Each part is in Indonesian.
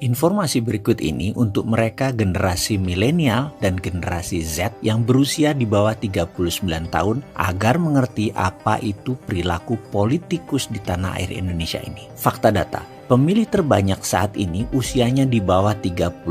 Informasi berikut ini untuk mereka generasi milenial dan generasi Z yang berusia di bawah 39 tahun agar mengerti apa itu perilaku politikus di tanah air Indonesia ini. Fakta data, pemilih terbanyak saat ini usianya di bawah 39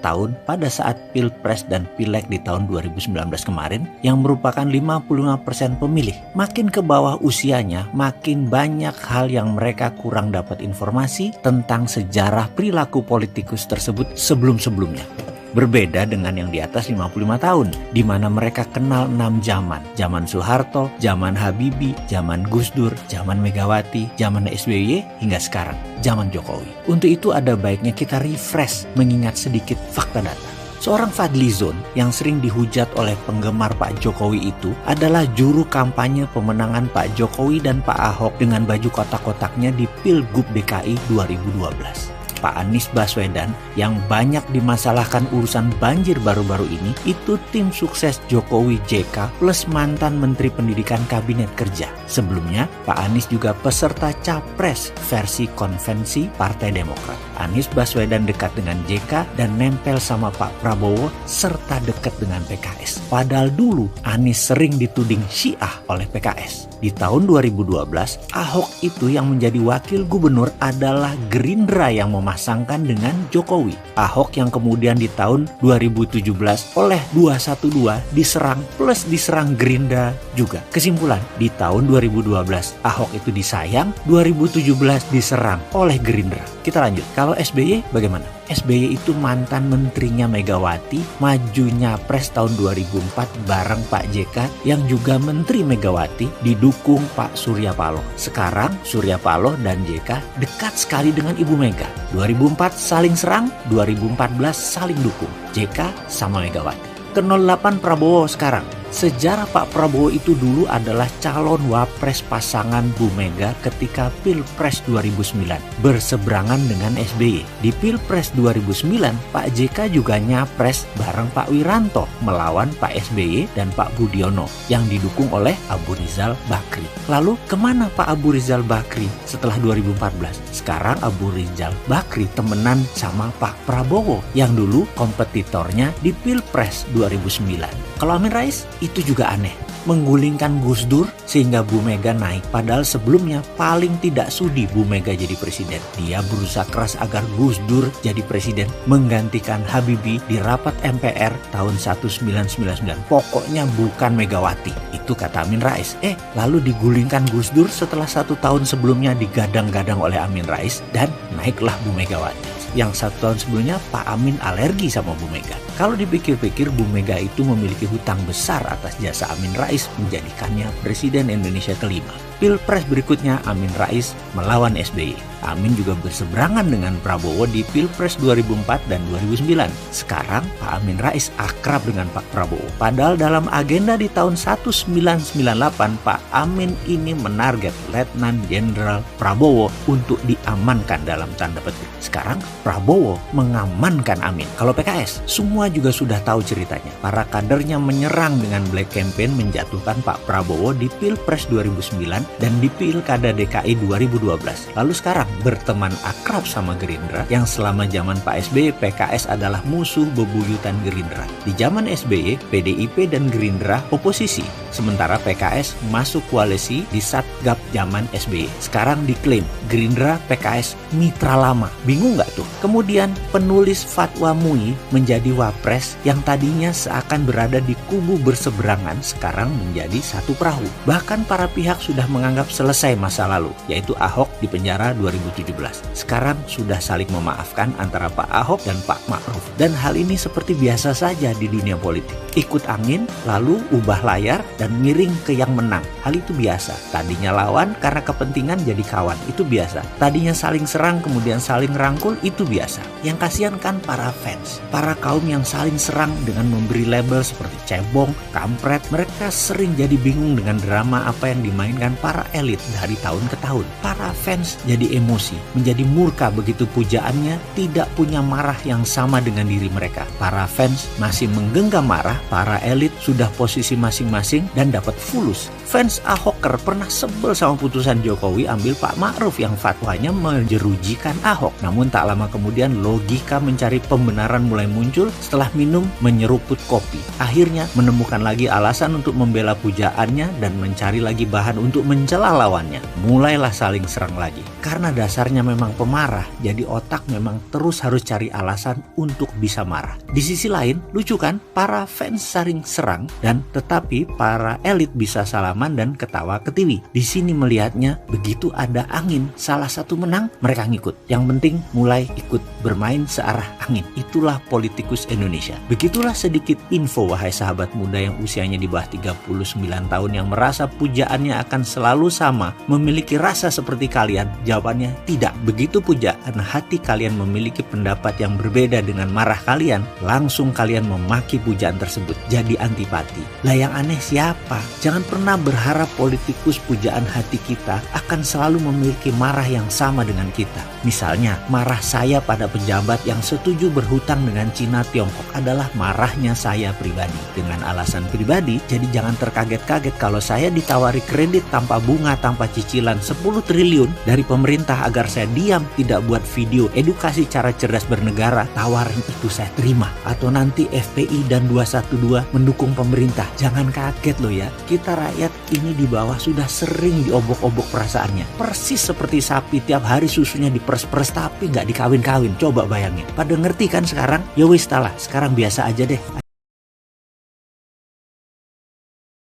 tahun pada saat Pilpres dan Pileg di tahun 2019 kemarin yang merupakan 55% pemilih. Makin ke bawah usianya, makin banyak hal yang mereka kurang dapat informasi tentang sejarah perilaku politikus tersebut sebelum-sebelumnya. Berbeda dengan yang di atas 55 tahun, di mana mereka kenal 6 zaman. Zaman Soeharto, zaman Habibie, zaman Gus Dur, zaman Megawati, zaman SBY, hingga sekarang, zaman Jokowi. Untuk itu ada baiknya kita refresh mengingat sedikit fakta data. Seorang Fadlizon yang sering dihujat oleh penggemar Pak Jokowi itu adalah juru kampanye pemenangan Pak Jokowi dan Pak Ahok dengan baju kotak-kotaknya di Pilgub DKI 2012. Pak Anies Baswedan yang banyak dimasalahkan urusan banjir baru-baru ini itu tim sukses Jokowi JK plus mantan Menteri Pendidikan Kabinet Kerja. Sebelumnya, Pak Anies juga peserta Capres versi konvensi Partai Demokrat. Anies Baswedan dekat dengan JK dan nempel sama Pak Prabowo serta dekat dengan PKS. Padahal dulu Anies sering dituding Syiah oleh PKS. Di tahun 2012, Ahok itu yang menjadi wakil gubernur adalah Gerindra yang memasangkan dengan Jokowi. Ahok yang kemudian di tahun 2017 oleh 212 diserang plus diserang Gerindra juga. Kesimpulan, di tahun 2012 Ahok itu disayang, 2017 diserang oleh Gerindra. Kita lanjut. Kalau SBY bagaimana? SBY itu mantan menterinya Megawati, maju nyapres tahun 2004 bareng Pak JK yang juga menteri Megawati, didukung Pak Surya Paloh. Sekarang Surya Paloh dan JK dekat sekali dengan Ibu Mega. 2004 saling serang, 2014 saling dukung. JK sama Megawati. Ke 08 Prabowo sekarang. Sejarah Pak Prabowo itu dulu adalah calon wapres pasangan Bu Mega ketika Pilpres 2009 berseberangan dengan SBY. Di Pilpres 2009, Pak JK juga nyapres bareng Pak Wiranto melawan Pak SBY dan Pak Budiono yang didukung oleh Abu Rizal Bakri. Lalu kemana Pak Abu Rizal Bakri setelah 2014? Sekarang Abu Rizal Bakri temenan sama Pak Prabowo yang dulu kompetitornya di Pilpres 2009. Kalau Amin Rais itu juga aneh, menggulingkan Gus Dur sehingga Bu Mega naik. Padahal sebelumnya paling tidak sudi Bu Mega jadi presiden. Dia berusaha keras agar Gus Dur jadi presiden, menggantikan Habibie di rapat MPR tahun 1999. Pokoknya bukan Megawati, itu kata Amin Rais. Lalu digulingkan Gus Dur setelah 1 tahun sebelumnya digadang-gadang oleh Amin Rais dan naiklah Bu Megawati. Yang 1 tahun sebelumnya Pak Amin alergi sama Bu Mega. Kalau dipikir-pikir, Bu Mega itu memiliki hutang besar atas jasa Amin Rais menjadikannya Presiden Indonesia kelima. Pilpres berikutnya Amin Rais melawan SBY. Amin juga berseberangan dengan Prabowo di Pilpres 2004 dan 2009. Sekarang Pak Amin Rais akrab dengan Pak Prabowo. Padahal dalam agenda di tahun 1998 Pak Amin ini menarget Letnan Jenderal Prabowo untuk diamankan dalam tanda petik. Sekarang Prabowo mengamankan Amin. Kalau PKS, semua juga sudah tahu ceritanya. Para kadernya menyerang dengan black campaign menjatuhkan Pak Prabowo di Pilpres 2009 dan di Pilkada DKI 2012. Lalu sekarang berteman akrab sama Gerindra yang selama zaman Pak SBY PKS adalah musuh bebuyutan Gerindra. Di zaman SBY, PDIP dan Gerindra oposisi, sementara PKS masuk koalisi di Satgab zaman SBY. Sekarang diklaim Gerindra PKS mitra lama. Bingung nggak tuh? Kemudian penulis Fatwa MUI menjadi wapres yang tadinya seakan berada di kubu berseberangan sekarang menjadi satu perahu. Bahkan para pihak sudah menganggap selesai masa lalu, yaitu Ahok di penjara 2017. Sekarang sudah saling memaafkan antara Pak Ahok dan Pak Ma'ruf. Dan hal ini seperti biasa saja di dunia politik. Ikut angin, lalu ubah layar dan miring ke yang menang. Hal itu biasa. Tadinya lawan karena kepentingan jadi kawan, itu biasa. Tadinya saling serang kemudian saling rangkul, itu biasa. Yang kasihan kan para fans, para kaum yang saling serang dengan memberi label seperti cebong, kampret. Mereka sering jadi bingung dengan drama apa yang dimainkan para elit dari tahun ke tahun. Para fans jadi emosi, menjadi murka begitu pujaannya tidak punya marah yang sama dengan diri mereka. Para fans masih menggenggam marah, para elit sudah posisi masing-masing dan dapat fulus Fans Ahoker pernah sebel sama putusan Jokowi ambil Pak Ma'ruf yang fatwanya menjerujikan Ahok. Namun tak lama kemudian logika mencari pembenaran mulai muncul setelah minum menyeruput kopi. Akhirnya menemukan lagi alasan untuk membela pujaannya dan mencari lagi bahan untuk mencela lawannya. Mulailah saling serang lagi. Karena dasarnya memang pemarah, jadi otak memang terus harus cari alasan untuk bisa marah. Di sisi lain, lucu kan? Para fans saling serang dan tetapi para elit bisa salaman dan ketawa ketiwi. Di sini melihatnya begitu ada angin, salah satu menang, mereka ngikut. Yang penting mulai ikut bermain searah angin. Itulah politikus Indonesia. Begitulah sedikit info wahai sahabat muda yang usianya di bawah 39 tahun yang merasa pujaannya akan selalu sama, memiliki rasa seperti kalian. Jawabannya tidak. Begitu pujaan hati kalian memiliki pendapat yang berbeda dengan marah kalian, langsung kalian memaki pujaan tersebut, jadi antipati. Lah yang aneh siapa? Jangan pernah berharap politikus pujaan hati kita akan selalu memiliki marah yang sama dengan kita. Misalnya, marah saya pada pejabat yang setuju berhutang dengan Cina Tiongkok adalah marahnya saya pribadi. Dengan alasan pribadi, jadi jangan terkaget-kaget kalau saya ditawari kredit tanpa bunga, tanpa cicilan 10 triliun dari pemerintah agar saya diam, tidak buat video edukasi cara cerdas bernegara. Tawaran itu saya terima. Atau nanti FPI dan 212 mendukung pemerintah. Jangan kaget loh ya, kita rakyat ini di bawah sudah sering diobok-obok perasaannya. Persis seperti sapi, tiap hari susunya diperes-peres tapi nggak dikawin-kawin. Coba bayangin. Pada ngerti kan sekarang? Ya wis lah, sekarang biasa aja deh.